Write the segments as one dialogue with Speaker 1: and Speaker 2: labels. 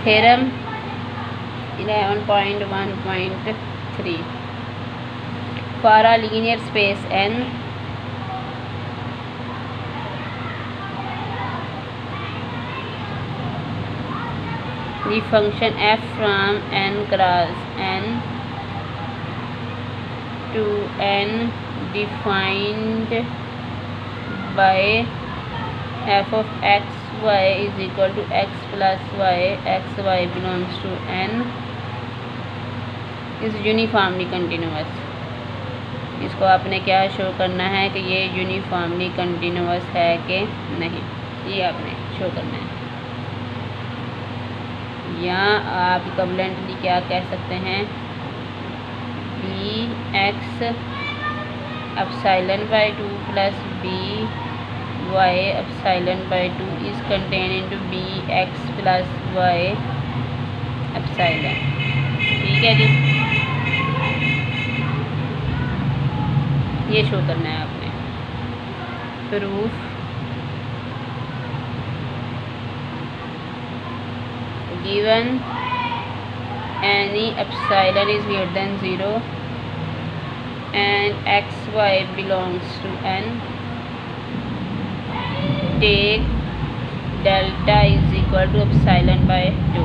Speaker 1: Theorem 11.1.3 for a linear space n the function f from n cross n to n defined by f of x y is equal to x plus y x y belongs to n is uniformly continuous. इसको आपने क्या show करना है कि ये uniformly continuous है कि नहीं, ये आपने शो करना है। या आप इक्विवेलेंटली क्या कह सकते हैं, B X epsilon by 2 plus B Y epsilon by 2 is contain into B X plus Y epsilon. ठीक है जी, ये शो करना है आपने। Proof given any epsilon is greater than 0 and xy belongs to n, take delta is equal to epsilon by 2।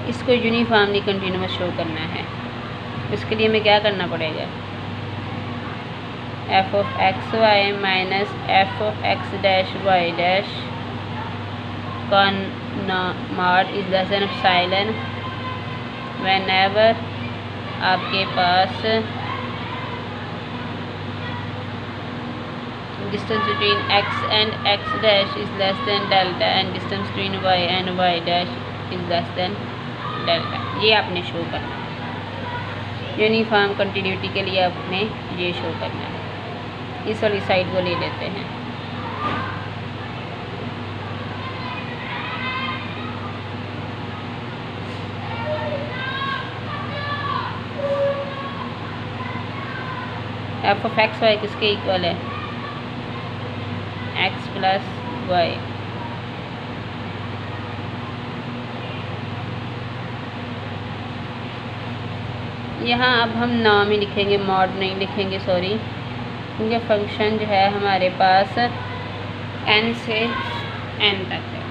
Speaker 1: इसको uniformly continuous show करना है। इसके लिए हमें क्या करना पड़ेगा, f of x y minus f of x dash y dash का mod is less than epsilon whenever आपके पास distance between x and x dash is less than delta and distance between y and y dash is less than delta. ये आपने show करना है। Uniform continuity के लिए आपने ये शो करना है। इस वाली साइड को ले लेते हैं। एफ ऑफ एक्स वाई किसके इक्वल है, एक्स प्लस वाई। यहाँ अब हम नाम ही लिखेंगे, मॉड नहीं लिखेंगे, सॉरी, क्योंकि फंक्शन जो है हमारे पास n से n तक है।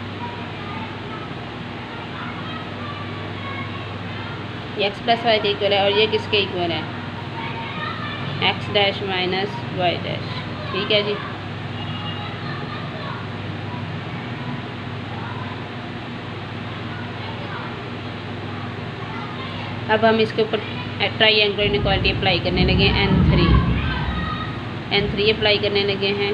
Speaker 1: ये x प्लस वाई के इक्वल है और ये किसके इक्वल है, x dash minus Y dash. ठीक है जी, अब हम इसके ऊपर ट्राइएंगुलर इनइक्वालिटी अप्लाई करने लगे, n3 अप्लाई करने लगे हैं।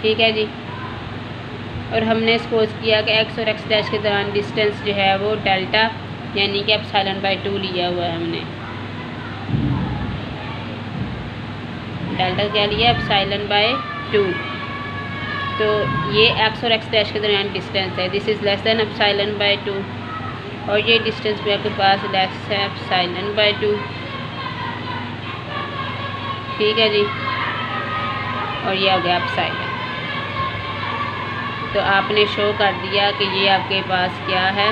Speaker 1: ठीक है जी, और हमने सपोज किया कि x और x डैश के दौरान डिस्टेंस जो है वो डेल्टा यानी कि एप्सिलॉन बाई 2 लिया हुआ है हमने। डेल्टा क्या लिया, एप्सिलॉन बाई 2। तो ये x और x डैश के दरमियान डिस्टेंस है, this is less than epsilon by 2, और ये डिस्टेंस भी आपके पास लेस है एप्सिलॉन बाई 2। ठीक है जी, और ये आ गया एप्सिलॉन। तो आपने शो कर दिया कि ये आपके पास क्या है,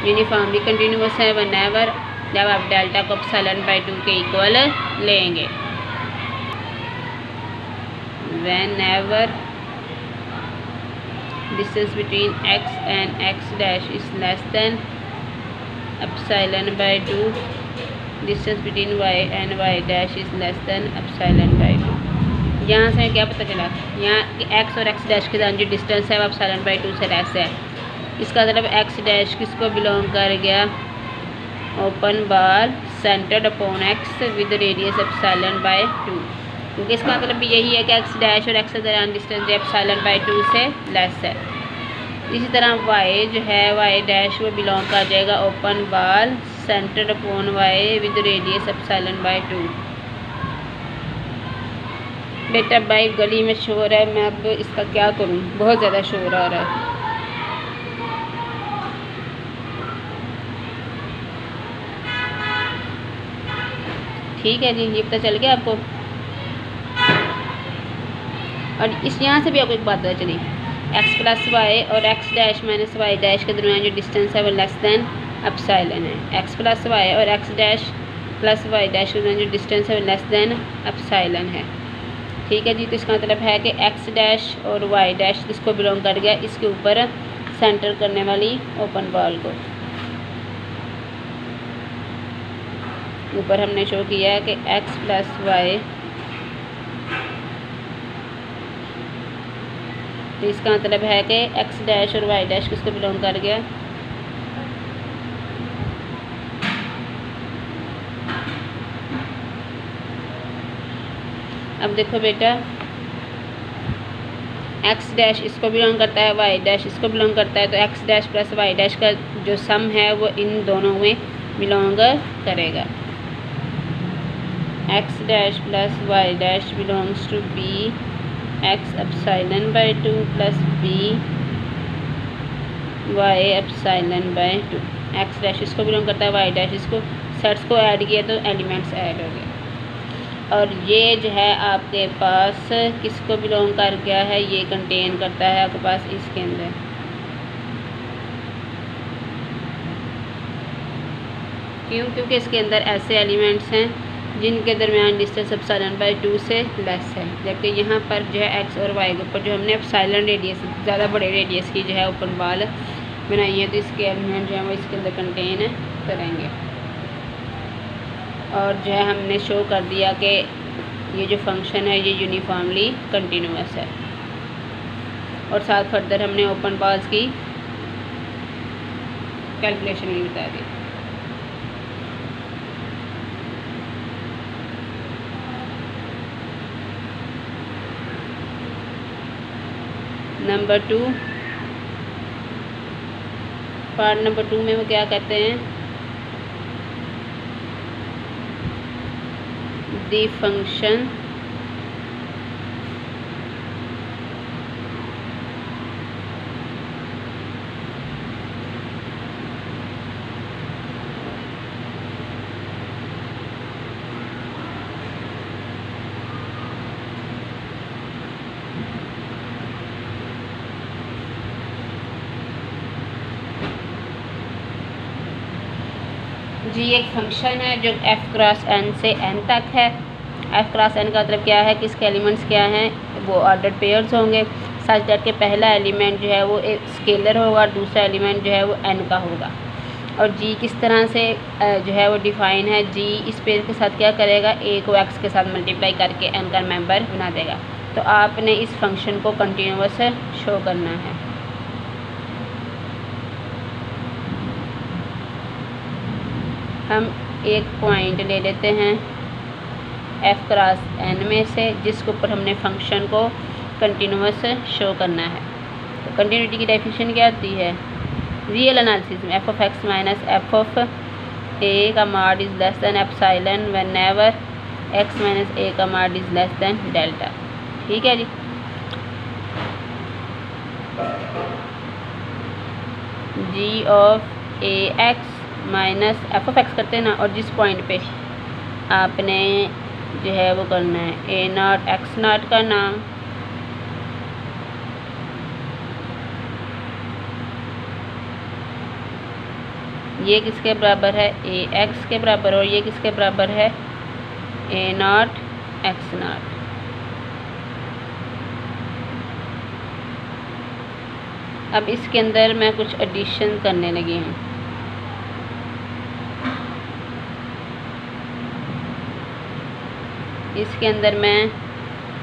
Speaker 1: यूनिफॉर्मली कंटिन्यूअस है व्हेनेवर जब आप डेल्टा को एप्सिलॉन बाई 2 के इक्वल लेंगे। whenever distance between x and x dash is less than epsilon by 2, distance between y and y dash is less than epsilon by 2। यहाँ से क्या पता चला, यहाँ x और x डैश के दौरान जो डिस्टेंस है वो एप्सिलॉन बाई 2 से लेस है। इसका मतलब x डैश किसको बिलोंग कर गया, open bar centred upon x with radius epsilon by 2, क्योंकि इसका मतलब भी यही है कि x डैश और x के दौरान डिस्टेंस एप्सिलॉन बाई 2 से लेस है। इसी तरह y जो है y डैश वो बिलोंग कर जाएगा open bar centred upon y with radius epsilon by 2। बेटा भाई गली में शोर है, मैं अब इसका क्या करूं, बहुत ज़्यादा शोर आ रहा है। ठीक है जी, ये पता चल गया आपको। और इस यहाँ से भी आपको एक बात पता चली, x प्लस वाई और x dash minus Y dash के दरमियान जो डिस्टेंस है वो लेस दैन एप्सिलॉन है। x प्लस वाई और x dash plus Y dash के दरमियान जो डिस्टेंस है वो लेस दैन एप्सिलॉन है। ठीक है जी, तो इसका मतलब है कि x डैश और y डैश किसको बिलोंग कर गया, इसके ऊपर सेंटर करने वाली ओपन बॉल को। ऊपर हमने शो किया है कि x प्लस वाई, तो इसका मतलब है कि x डैश और y डैश किसको बिलोंग कर गया, अब देखो बेटा, x डैश इसको बिलोंग करता है, y डैश इसको बिलोंग करता है, तो x dash plus y dash का जो सम है वो इन दोनों में बिलोंग करेगा। x dash plus y dash belongs to b x epsilon by 2 plus b y epsilon by 2। x dash इसको बिलोंग करता है, y डैश इसको, सेट्स को ऐड किया तो एलिमेंट्स ऐड हो गए। और ये जो है आपके पास किसको बिलोंग कर गया है, ये कंटेन करता है आपके पास इसके अंदर। क्यों? क्योंकि इसके अंदर ऐसे एलिमेंट्स हैं जिनके दरमियान डिस्टेंस एप्सिलॉन बाय 2 से लेस है, जबकि यहाँ पर जो है x और y के ऊपर जो हमने एप्सिलॉन रेडियस, ज़्यादा बड़े रेडियस की जो है ओपन बॉल बनाई है, तो इसके एलिमेंट जो है वो इसके अंदर कंटेन करेंगे। और जो है हमने शो कर दिया कि ये जो फंक्शन है ये यूनिफॉर्मली कंटिन्यूअस है। और साथ फर्दर हमने ओपन बॉल्स की कैलकुलेशन भी बता दी। नंबर 2, पार्ट नंबर 2 में वो क्या कहते हैं, द फंक्शन जी एक फंक्शन है जो f क्रॉस n से n तक है। f क्रॉस n का मतलब क्या है कि इसके एलिमेंट्स क्या हैं, वो ऑर्डर्ड पेयर्स होंगे, सच दैट के पहला एलिमेंट जो है वो एक स्केलर होगा, दूसरा एलिमेंट जो है वो n का होगा। और g किस तरह से जो है वो डिफ़ाइन है, g इस पेयर के साथ क्या करेगा, a को x के साथ मल्टीप्लाई करके n का मेंबर बना देगा। तो आपने इस फंक्शन को कंटिन्यूअस शो करना है। हम एक पॉइंट ले लेते हैं f क्रॉस n में से, जिसके ऊपर हमने फंक्शन को कंटिन्यूअस शो करना है। तो कंटिन्यूटी की डेफिनेशन क्या होती है, रियल एनालिसिस में f of x minus f of a का mod is less than epsilon whenever x minus a का mod is less than delta. ठीक है जी। g of a x minus F of x करते हैं ना, और जिस पॉइंट पे आपने जो है वो करना है ए नॉट एक्स नॉट करना, ये किसके बराबर है, ए एक्स के बराबर, और ये किसके बराबर है, ए नॉट एक्स नॉट। अब इसके अंदर मैं कुछ एडिशन करने लगी हूँ। इसके अंदर मैं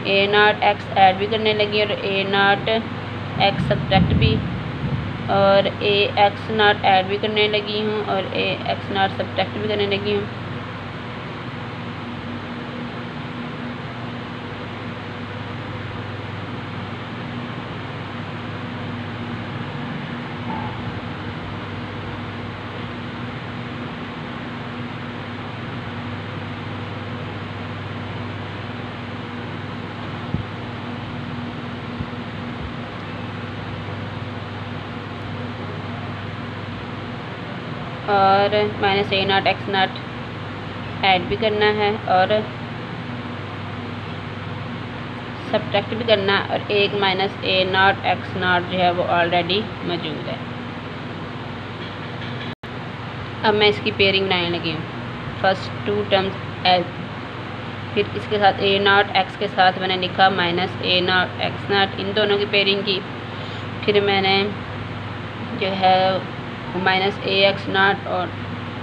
Speaker 1: ए नॉट एक्स ऐड भी करने लगी और ए नॉट एक्स सब्ट्रैक्ट भी, और ए एक्स नॉट ऐड भी करने लगी हूँ और ए एक्स नॉट सब्ट्रैक्ट भी करने लगी हूँ। और minus A not X not add भी करना है और सब्ट्रैक्ट भी करना है, और 1 minus A not X not जो है वो ऑलरेडी मौजूद है। अब मैं इसकी पेयरिंग बनाने लगी हूँ। फर्स्ट 2 टर्म्स एल, फिर इसके साथ ए नॉट एक्स के साथ मैंने लिखा minus A not X not, इन दोनों की पेयरिंग की। फिर मैंने जो है माइनस ए एक्स नॉट और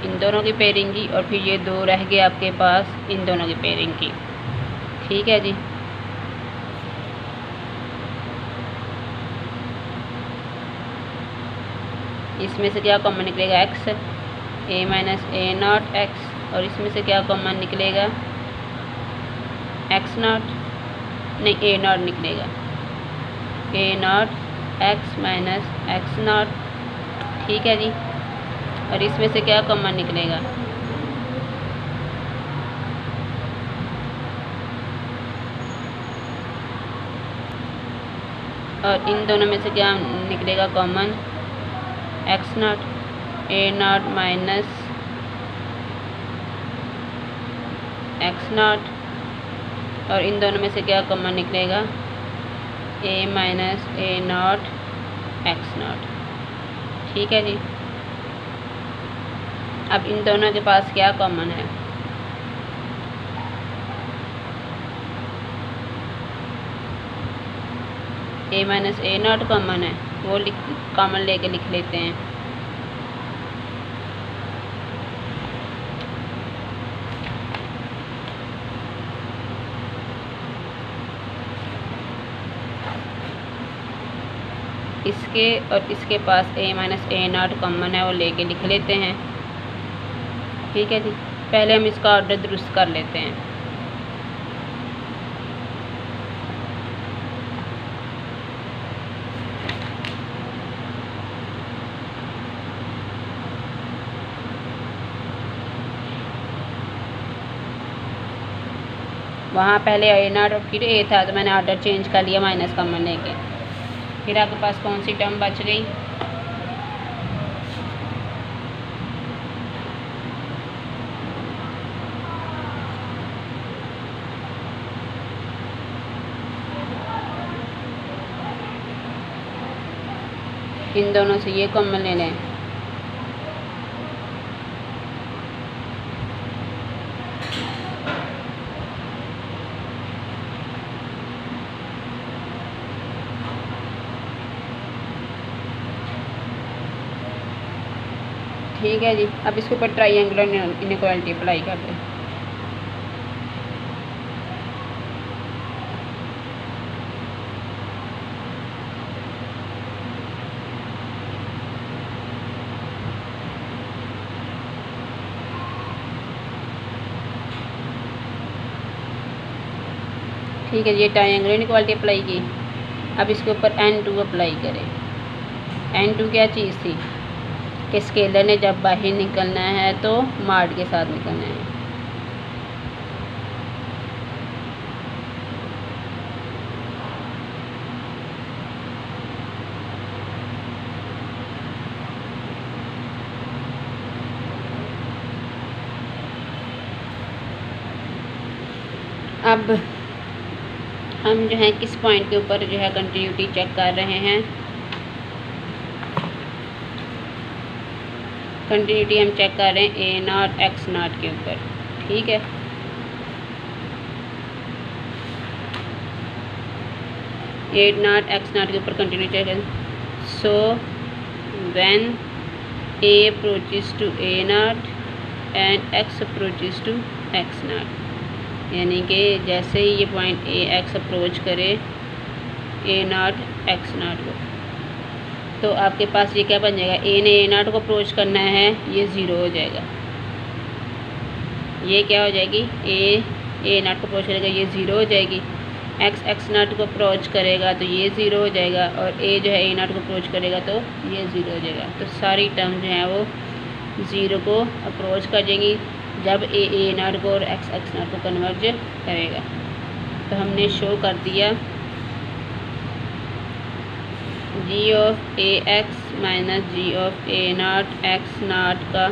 Speaker 1: इन दोनों की पेयरिंग की, और फिर ये 2 रह गए आपके पास, इन दोनों की पेयरिंग की। ठीक है जी। इसमें से क्या कॉमन निकलेगा? X, A minus A not x, और इसमें से क्या कॉमन निकलेगा? एक्स नॉट, नहीं ए नॉट निकलेगा, A not X minus X not. ठीक है जी। और इसमें से क्या कॉमन निकलेगा? और इन दोनों में से क्या निकलेगा common? X not, A not minus X not, और इन दोनों में से क्या कॉमन निकलेगा? A minus A not X not. ठीक है जी। अब इन दोनों के पास क्या कॉमन है? ए माइनस ए नॉट कॉमन है, वो कॉमन लेके लिख लेते हैं। इसके और इसके पास ए माइनस ए नॉट कॉमन है, वो लेके लिख लेते हैं। ठीक है जी। पहले हम इसका ऑर्डर दुरुस्त कर लेते हैं। वहाँ पहले ए नॉट और फिर ए था, तो मैंने ऑर्डर चेंज कर लिया माइनस कॉमन लेके। फिर आपके पास कौन सी टर्म बच गई? इन दोनों से ये कॉमन ले लें। ठीक है जी। अब इसके ऊपर ट्राइएंगुलर इनइक्वालिटी अप्लाई कर दें। ठीक है, ये ट्राइएंगुलर इनइक्वालिटी अप्लाई की। अब इसके ऊपर n2 अप्लाई करें। n2 क्या चीज़ थी कि स्केलर ने जब बाहर निकलना है तो मॉड के साथ निकलना है। अब हम जो है किस पॉइंट के ऊपर जो है कंटिन्यूटी चेक कर रहे हैं? कंटिन्यूटी हम चेक कर रहे हैं ए नॉट एक्स नॉट के ऊपर। ठीक है, ए नॉट एक्स नॉट के ऊपर कंटिन्यूटी चेक करें। So when A approaches to A nought and X approaches to X nought, यानी कि जैसे ही ये पॉइंट ए एक्स अप्रोच करे ए नॉट एक्स नॉट को, तो आपके पास ये क्या बन जाएगा? ए ने ए नॉट को अप्रोच करना है, ये ज़ीरो हो जाएगा। ये क्या हो जाएगी? ए नॉट को अप्रोच करेगा, ये ज़ीरो हो जाएगी। एक्स नॉट को अप्रोच करेगा तो ये ज़ीरो हो जाएगा, और ए जो है ए नॉट को अप्रोच करेगा तो ये ज़ीरो हो जाएगा। तो सारी टर्म जो है वो ज़ीरो को अप्रोच कर जाएंगी जब ए नॉट को और एक्स नॉट को कन्वर्ज करेगा। तो हमने शो कर दिया G of A X minus G of A not X not का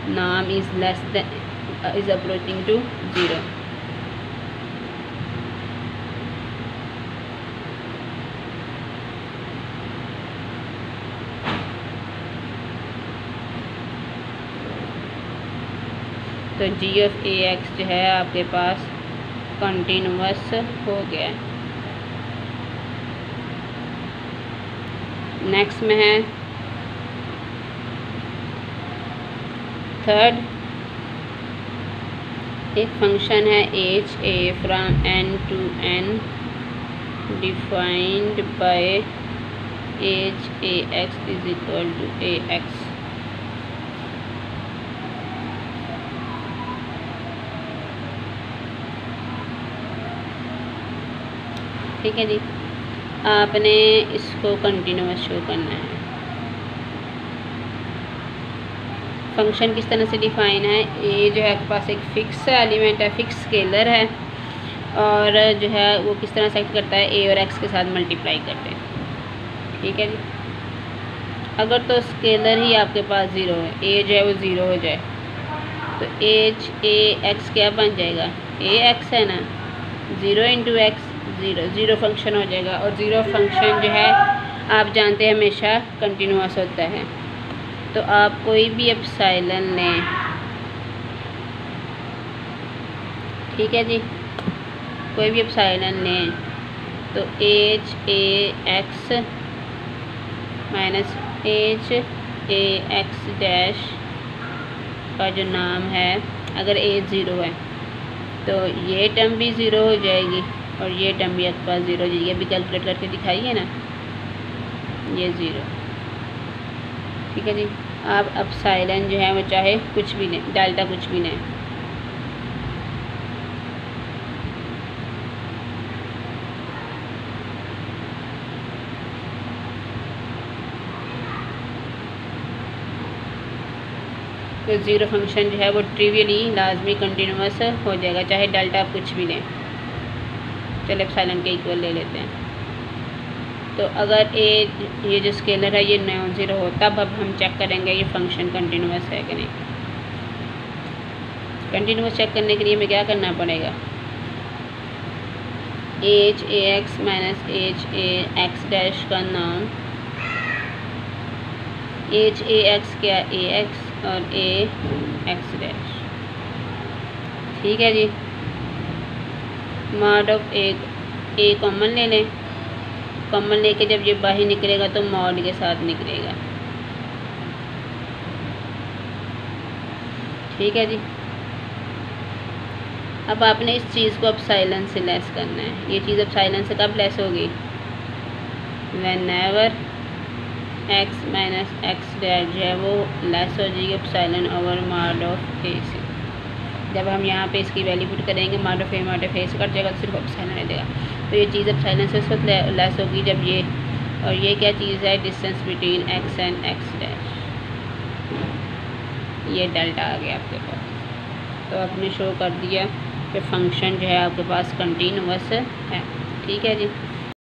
Speaker 1: नाम is less than is approaching to 0। तो जी ऑफ ए एक्स जो है आपके पास कंटिन्यूअस हो गया। नेक्स्ट में है थर्ड, एक फंक्शन है H A from N to N defined by H A X is equal to A X. ठीक है जी, आपने इसको कंटिन्यूअस शो करना है। फंक्शन किस तरह से डिफाइन है, ए जो है आपके पास एक फ़िक्स एलिमेंट है, फिक्स स्केलर है, और जो है वो किस तरह से एक्ट करता है, ए और एक्स के साथ मल्टीप्लाई करते हैं। ठीक है जी, अगर तो स्केलर ही आपके पास ज़ीरो है, ए जो है वो ज़ीरो हो जाए, तो एच ए एक्स क्या बन जाएगा, ए एक्स है ना, zero into x zero, zero function हो जाएगा। और ज़ीरो फंक्शन जो है आप जानते हैं हमेशा कंटिन्यूअस होता है। तो आप कोई भी एप्सिलॉन लें, ठीक है जी, कोई भी एप्सिलॉन लें, तो H A X minus H A x dash का जो नाम है, अगर ए ज़ीरो है तो ये टर्म भी ज़ीरो हो जाएगी और ये टर्म भी आपके पास ज़ीरो हो जाएगी। अभी कैलकुलेट करके दिखाइए ना, ये ज़ीरो। ठीक है जी, आप एप्सिलॉन जो है वो चाहे कुछ भी लें, डेल्टा कुछ भी लें, तो ज़ीरो फंक्शन जो है वो ट्रिवियली लाजमी कंटिन्यूअस हो जाएगा, चाहे डेल्टा आप कुछ भी लें। चलो एप्सिलॉन के इक्वल ले लेते हैं। तो अगर ये जो स्केलर है ये नॉन ज़ीरो हो, तब अब हम चेक करेंगे ये फंक्शन कंटिन्यूअस है कि नहीं। कंटिन्यूअस चेक करने के लिए हमें क्या करना पड़ेगा, H A X minus H A x dash का नाम, एच ए एक्स क्या, ए एक्स और ए एक्स डैश। ठीक है जी, मॉड ऑफ ए कॉमन ले लें, कॉमन लेके जब ये बाहर निकलेगा तो मॉड के साथ निकलेगा। ठीक है जी, अब आपने इस चीज़ को एप्सिलॉन से लेस करना है। ये चीज़ एप्सिलॉन से कब लेस होगी, whenever x minus x dash जो है वो लेस हो जाएगी एप्सिलॉन ओवर मॉड ऑफ ए से। जब हम यहाँ पे इसकी वैल्यू पुट करेंगे, मॉड ऑफ ए से कट जाएगा तो सिर्फ एप्सिलॉन रह जाएगा। तो ये चीज़ एप्सिलॉन से उस वक्त लेस होगी जब ये, और ये क्या चीज़ है, distance between x and x dash, ये डेल्टा आ गया आपके पास। तो आपने शो कर दिया कि फंक्शन जो है आपके पास कंटिन्यूअस है। ठीक है जी।